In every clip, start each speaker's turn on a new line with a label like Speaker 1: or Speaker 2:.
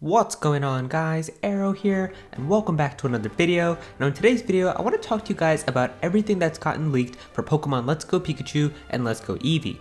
Speaker 1: What's going on guys, Aero here, and welcome back to another video. Now in today's video, I want to talk to you guys about everything that's gotten leaked for Pokemon Let's Go Pikachu and Let's Go Eevee.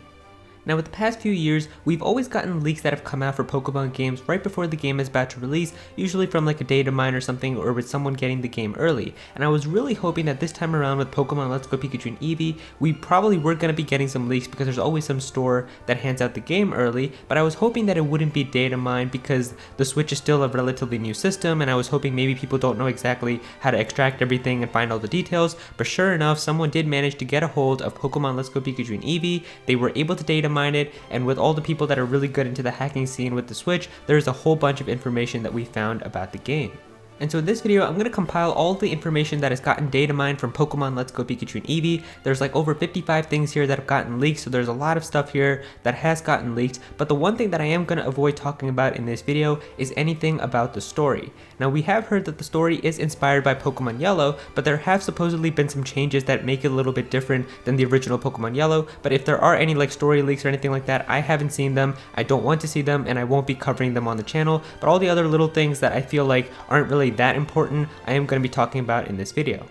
Speaker 1: Now with the past few years, we've always gotten leaks that have come out for Pokemon games right before the game is about to release, usually from like a data mine or something, or with someone getting the game early. And I was really hoping that this time around with Pokemon Let's Go Pikachu and Eevee, we probably were going to be getting some leaks because there's always some store that hands out the game early, but I was hoping that it wouldn't be data mined because the Switch is still a relatively new system, and I was hoping maybe people don't know exactly how to extract everything and find all the details. But sure enough, someone did manage to get a hold of Pokemon Let's Go Pikachu and Eevee. They were able to data mine it, and with all the people that are really good into the hacking scene with the Switch, there's a whole bunch of information that we found about the game. And so in this video, I'm going to compile all the information that has gotten data mined from Pokemon Let's Go Pikachu and Eevee. There's like over 55 things here that have gotten leaked, so there's a lot of stuff here that has gotten leaked. But the one thing that I am going to avoid talking about in this video is anything about the story. Now we have heard that the story is inspired by Pokemon Yellow, but there have supposedly been some changes that make it a little bit different than the original Pokemon Yellow. But if there are any like story leaks or anything like that, I haven't seen them, I don't want to see them, and I won't be covering them on the channel. But all the other little things that I feel like aren't really that important, I am going to be talking about in this video.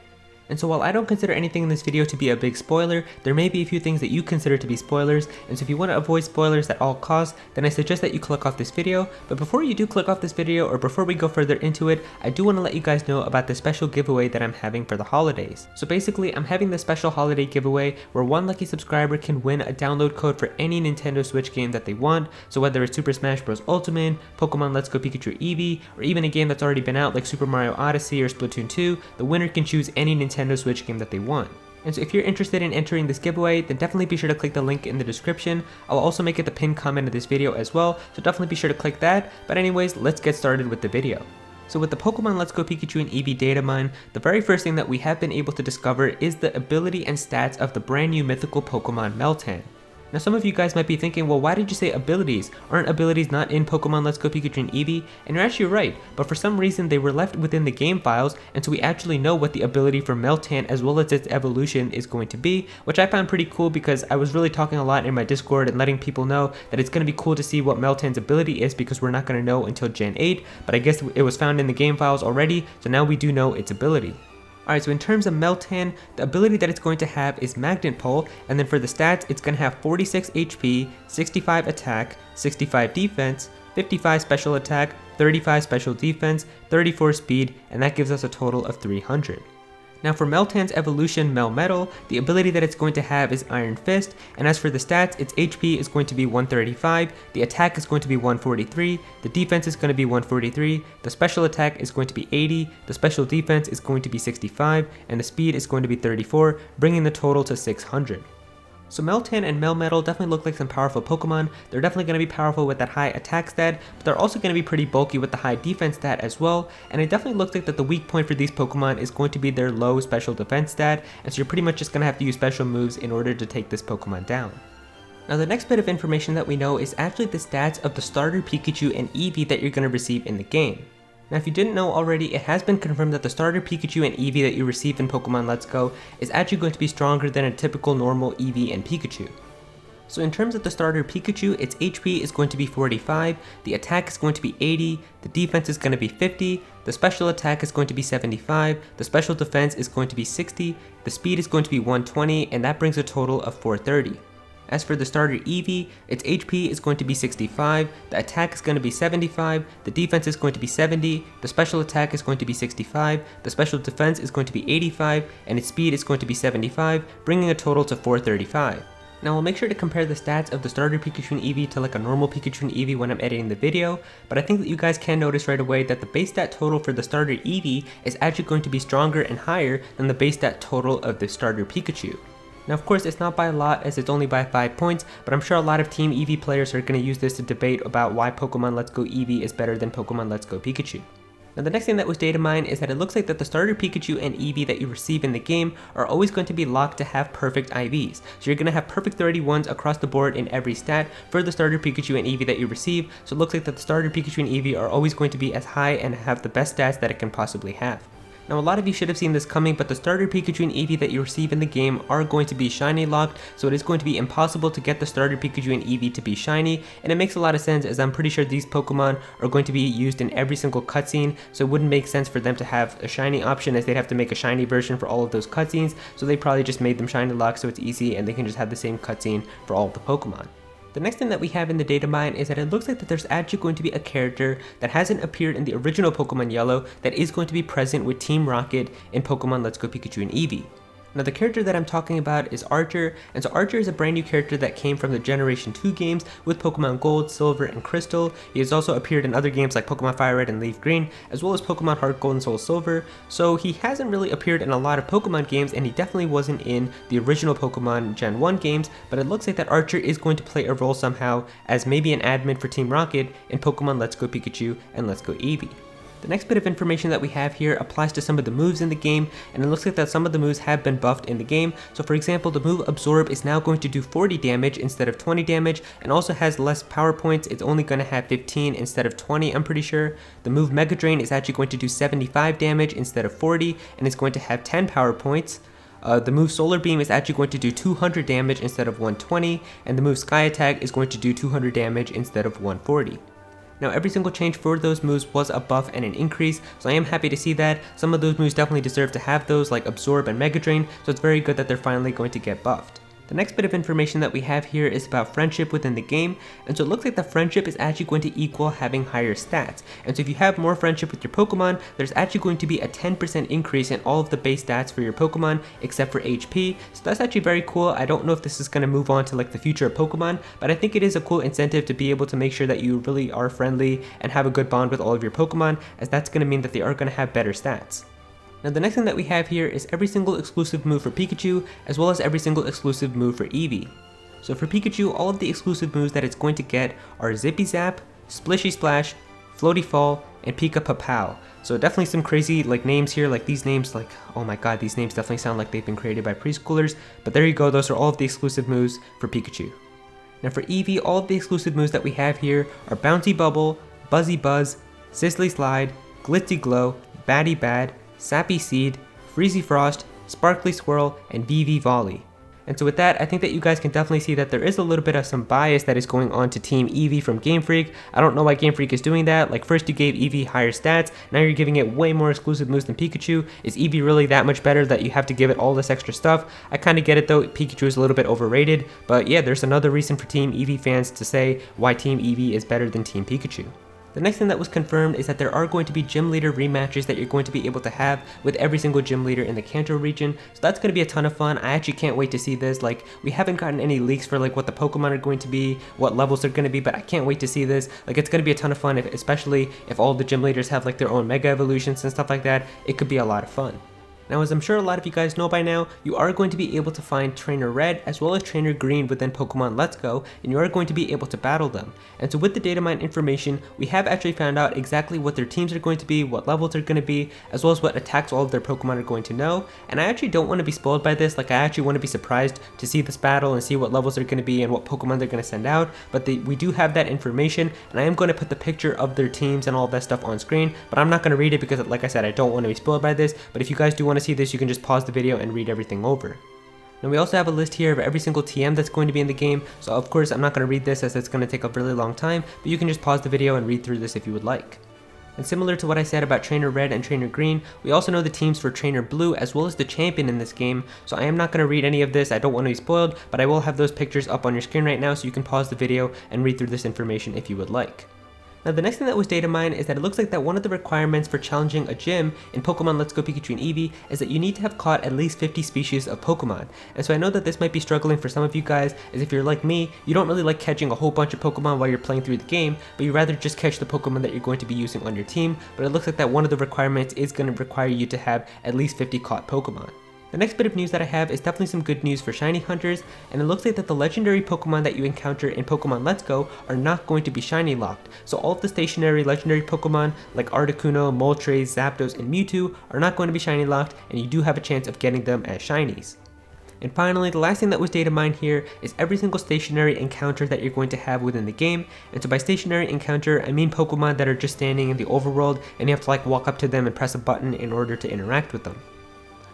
Speaker 1: And so while I don't consider anything in this video to be a big spoiler, there may be a few things that you consider to be spoilers, and so if you want to avoid spoilers at all costs, then I suggest that you click off this video. But before you do click off this video, or before we go further into it, I do want to let you guys know about the special giveaway that I'm having for the holidays. So basically, I'm having this special holiday giveaway where one lucky subscriber can win a download code for any Nintendo Switch game that they want. So whether it's Super Smash Bros. Ultimate, Pokemon Let's Go Pikachu Eevee, or even a game that's already been out like Super Mario Odyssey or Splatoon 2, the winner can choose any Nintendo Switch game that they want. And so if you're interested in entering this giveaway, then definitely be sure to click the link in the description. I'll also make it the pinned comment of this video as well, so definitely be sure to click that. But anyways, let's get started with the video. So with the Pokemon Let's Go Pikachu and Eevee data mine, the very first thing that we have been able to discover is the ability and stats of the brand new mythical Pokemon Meltan. Now some of you guys might be thinking, well, why did you say abilities? Aren't abilities not in Pokemon Let's Go Pikachu and Eevee? And you're actually right, but for some reason they were left within the game files, and so we actually know what the ability for Meltan as well as its evolution is going to be, which I found pretty cool because I was really talking a lot in my Discord and letting people know that it's going to be cool to see what Meltan's ability is because we're not going to know until Gen 8, but I guess it was found in the game files already, so now we do know its ability. Alright, so in terms of Meltan, the ability that it's going to have is Magnet Pull, and then for the stats, it's going to have 46 HP, 65 attack, 65 defense, 55 special attack, 35 special defense, 34 speed, and that gives us a total of 300. Now for Meltan's evolution, Melmetal, the ability that it's going to have is Iron Fist, and as for the stats, its HP is going to be 135, the attack is going to be 143, the defense is going to be 143, the special attack is going to be 80, the special defense is going to be 65, and the speed is going to be 34, bringing the total to 600. So Meltan and Melmetal definitely look like some powerful Pokemon. They're definitely going to be powerful with that high attack stat, but they're also going to be pretty bulky with the high defense stat as well, and it definitely looks like that the weak point for these Pokemon is going to be their low special defense stat, and so you're pretty much just going to have to use special moves in order to take this Pokemon down. Now the next bit of information that we know is actually the stats of the starter Pikachu and Eevee that you're going to receive in the game. Now if you didn't know already, it has been confirmed that the starter Pikachu and Eevee that you receive in Pokemon Let's Go is actually going to be stronger than a typical normal Eevee and Pikachu. So in terms of the starter Pikachu, its HP is going to be 45, the attack is going to be 80, the defense is going to be 50, the special attack is going to be 75, the special defense is going to be 60, the speed is going to be 120, and that brings a total of 430. As for the starter Eevee, its HP is going to be 65, the attack is going to be 75, the defense is going to be 70, the special attack is going to be 65, the special defense is going to be 85, and its speed is going to be 75, bringing a total to 435. Now I'll make sure to compare the stats of the starter Pikachu and Eevee to like a normal Pikachu and Eevee when I'm editing the video, but I think that you guys can notice right away that the base stat total for the starter Eevee is actually going to be stronger and higher than the base stat total of the starter Pikachu. Now of course it's not by a lot as it's only by 5 points, but I'm sure a lot of Team Eevee players are going to use this to debate about why Pokemon Let's Go Eevee is better than Pokemon Let's Go Pikachu. Now the next thing that was data mined is that it looks like that the starter Pikachu and Eevee that you receive in the game are always going to be locked to have perfect IVs. So you're going to have perfect 31s across the board in every stat for the starter Pikachu and Eevee that you receive, so it looks like that the starter Pikachu and Eevee are always going to be as high and have the best stats that it can possibly have. Now a lot of you should have seen this coming, but the starter Pikachu and Eevee that you receive in the game are going to be shiny locked, so it is going to be impossible to get the starter Pikachu and Eevee to be shiny, and it makes a lot of sense as I'm pretty sure these Pokemon are going to be used in every single cutscene, so it wouldn't make sense for them to have a shiny option as they'd have to make a shiny version for all of those cutscenes, so they probably just made them shiny locked so it's easy and they can just have the same cutscene for all of the Pokemon. The next thing that we have in the data mine is that it looks like that there's actually going to be a character that hasn't appeared in the original Pokemon Yellow that is going to be present with Team Rocket in Pokemon Let's Go Pikachu and Eevee. Now the character that I'm talking about is Archer, and so Archer is a brand new character that came from the Generation 2 games with Pokemon Gold, Silver, and Crystal. He has also appeared in other games like Pokemon Fire Red and Leaf Green, as well as Pokemon Heart Gold and Soul Silver, so he hasn't really appeared in a lot of Pokemon games, and he definitely wasn't in the original Pokemon Gen 1 games, but it looks like that Archer is going to play a role somehow as maybe an admin for Team Rocket in Pokemon Let's Go Pikachu and Let's Go Eevee. The next bit of information that we have here applies to some of the moves in the game, and it looks like that some of the moves have been buffed in the game. So for example, the move Absorb is now going to do 40 damage instead of 20 damage, and also has less power points. It's only going to have 15 instead of 20, I'm pretty sure. The move Mega Drain is actually going to do 75 damage instead of 40, and it's going to have 10 power points. The move Solar Beam is actually going to do 200 damage instead of 120, and the move Sky Attack is going to do 200 damage instead of 140. Now every single change for those moves was a buff and an increase, so I am happy to see that. Some of those moves definitely deserve to have those, like Absorb and Mega Drain, so it's very good that they're finally going to get buffed. The next bit of information that we have here is about friendship within the game, and so it looks like the friendship is actually going to equal having higher stats. And so if you have more friendship with your Pokemon, there's actually going to be a 10% increase in all of the base stats for your Pokemon except for HP, so that's actually very cool. I don't know if this is going to move on to like the future of Pokemon, but I think it is a cool incentive to be able to make sure that you really are friendly and have a good bond with all of your Pokemon, as that's going to mean that they are going to have better stats. Now the next thing that we have here is every single exclusive move for Pikachu, as well as every single exclusive move for Eevee. So for Pikachu, all of the exclusive moves that it's going to get are Zippy Zap, Splishy Splash, Floaty Fall, and Pika Papow. So definitely some crazy like names here, like these names, like oh my god, these names definitely sound like they've been created by preschoolers, but there you go, those are all of the exclusive moves for Pikachu. Now for Eevee, all of the exclusive moves that we have here are Bouncy Bubble, Buzzy Buzz, Sizzly Slide, Glitzy Glow, Batty Bad, Sappy Seed, Freezy Frost, Sparkly Swirl, and VV Volley. And so with that, I think that you guys can definitely see that there is a little bit of some bias that is going on to Team Eevee from Game Freak. I don't know why Game Freak is doing that. Like first you gave Eevee higher stats, now you're giving it way more exclusive moves than Pikachu. Is Eevee really that much better that you have to give it all this extra stuff? I kind of get it though, Pikachu is a little bit overrated, but yeah, there's another reason for Team Eevee fans to say why Team Eevee is better than Team Pikachu. The next thing that was confirmed is that there are going to be gym leader rematches that you're going to be able to have with every single gym leader in the Kanto region, so that's going to be a ton of fun. I actually can't wait to see this. Like, we haven't gotten any leaks for like what the Pokemon are going to be, what levels they're going to be, but I can't wait to see this. Like, it's going to be a ton of fun, especially if all the gym leaders have like their own Mega Evolutions and stuff like that. It could be a lot of fun. Now, as I'm sure a lot of you guys know by now, you are going to be able to find Trainer Red as well as Trainer Green within Pokemon Let's Go, and you are going to be able to battle them. And so with the data mine information, we have actually found out exactly what their teams are going to be, what levels they're going to be, as well as what attacks all of their Pokemon are going to know. And I actually don't want to be spoiled by this. Like, I actually want to be surprised to see this battle and see what levels they're going to be and what Pokemon they're going to send out. But we do have that information, and I am going to put the picture of their teams and all of that stuff on screen, but I'm not going to read it because, like I said, I don't want to be spoiled by this. But if you guys do want to see this, you can just pause the video and read everything over. Now we also have a list here of every single TM that's going to be in the game, so of course I'm not going to read this as it's going to take a really long time, but you can just pause the video and read through this if you would like. And similar to what I said about Trainer Red and Trainer Green, we also know the teams for Trainer Blue as well as the champion in this game, so I am not going to read any of this. I don't want to be spoiled, but I will have those pictures up on your screen right now so you can pause the video and read through this information if you would like. Now the next thing that was data mined is that it looks like that one of the requirements for challenging a gym in Pokemon Let's Go Pikachu and Eevee is that you need to have caught at least 50 species of Pokemon. And so I know that this might be struggling for some of you guys, as if you're like me, you don't really like catching a whole bunch of Pokemon while you're playing through the game, but you rather just catch the Pokemon that you're going to be using on your team, but it looks like that one of the requirements is going to require you to have at least 50 caught Pokemon. The next bit of news that I have is definitely some good news for shiny hunters, and it looks like that the legendary Pokemon that you encounter in Pokemon Let's Go are not going to be shiny locked. So all of the stationary legendary Pokemon like Articuno, Moltres, Zapdos, and Mewtwo are not going to be shiny locked, and you do have a chance of getting them as shinies. And finally, the last thing that was data mined here is every single stationary encounter that you're going to have within the game. And so by stationary encounter, I mean Pokemon that are just standing in the overworld and you have to like walk up to them and press a button in order to interact with them.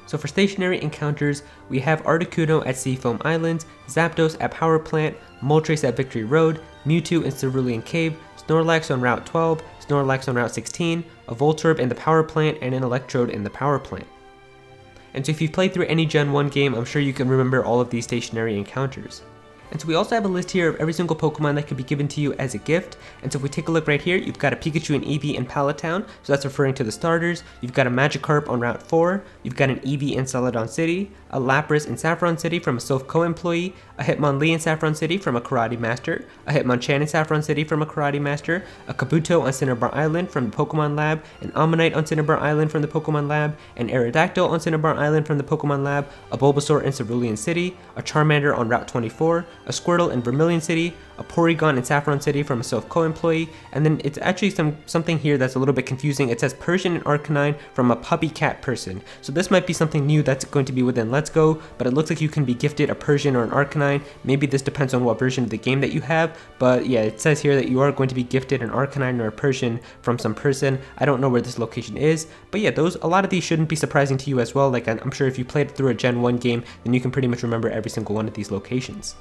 Speaker 1: So for stationary encounters, we have Articuno at Seafoam Islands, Zapdos at Power Plant, Moltres at Victory Road, Mewtwo in Cerulean Cave, Snorlax on Route 12, Snorlax on Route 16, a Voltorb in the Power Plant, and an Electrode in the Power Plant. And so if you've played through any Gen 1 game, I'm sure you can remember all of these stationary encounters. And so we also have a list here of every single Pokemon that can be given to you as a gift. And so if we take a look right here, you've got a Pikachu and Eevee in Pallet Town, so that's referring to the starters. You've got a Magikarp on Route 4, you've got an Eevee in Celadon City, a Lapras in Saffron City from a Silph Co-employee, a Hitmonlee in Saffron City from a Karate Master, a Hitmonchan in Saffron City from a Karate Master, a Kabuto on Cinnabar Island from the Pokemon Lab, an Ammonite on Cinnabar Island from the Pokemon Lab, an Aerodactyl on Cinnabar Island from the Pokemon Lab, a Bulbasaur in Cerulean City, a Charmander on Route 24, a Squirtle in Vermilion City, a Porygon in Saffron City from a Silph Co-employee, and then it's actually something here that's a little bit confusing. It says Persian and Arcanine from a Puppy Cat person. So this might be something new that's going to be within Let's Go, but it looks like you can be gifted a Persian or an Arcanine. Maybe this depends on what version of the game that you have, but yeah, it says here that you are going to be gifted an Arcanine or a Persian from some person. I don't know where this location is, but yeah, a lot of these shouldn't be surprising to you as well. Like I'm sure if you played through a Gen 1 game, then you can pretty much remember every single one of these locations.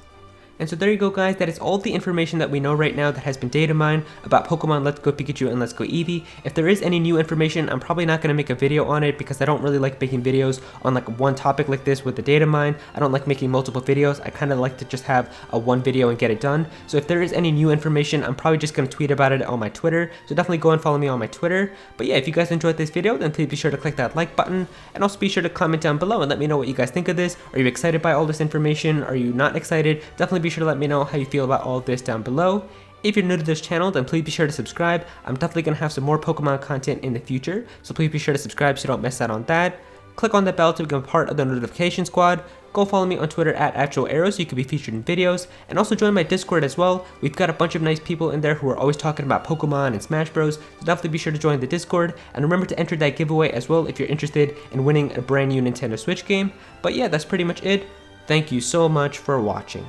Speaker 1: And so there you go guys, that is all the information that we know right now that has been data mined about Pokemon Let's Go Pikachu and Let's Go Eevee. If there is any new information, I'm probably not going to make a video on it because I don't really like making videos on like one topic like this with the data mine. I don't like making multiple videos. I kind of like to just have a one video and get it done. So if there is any new information, I'm probably just going to tweet about it on my Twitter. So definitely go and follow me on my Twitter. But yeah, if you guys enjoyed this video, then please be sure to click that like button and also be sure to comment down below and let me know what you guys think of this. Are you excited by all this information? Are you not excited? Definitely be sure to let me know how you feel about all of this down below. If you're new to this channel, then please be sure to subscribe. I'm definitely going to have some more Pokemon content in the future, so please be sure to subscribe so you don't miss out on that. Click on the bell to become part of the notification squad. Go follow me on Twitter at @Aero so you can be featured in videos, and also join my Discord as well. We've got a bunch of nice people in there who are always talking about Pokemon and Smash Bros, so definitely be sure to join the Discord, and remember to enter that giveaway as well if you're interested in winning a brand new Nintendo Switch game. But yeah, that's pretty much it. Thank you so much for watching.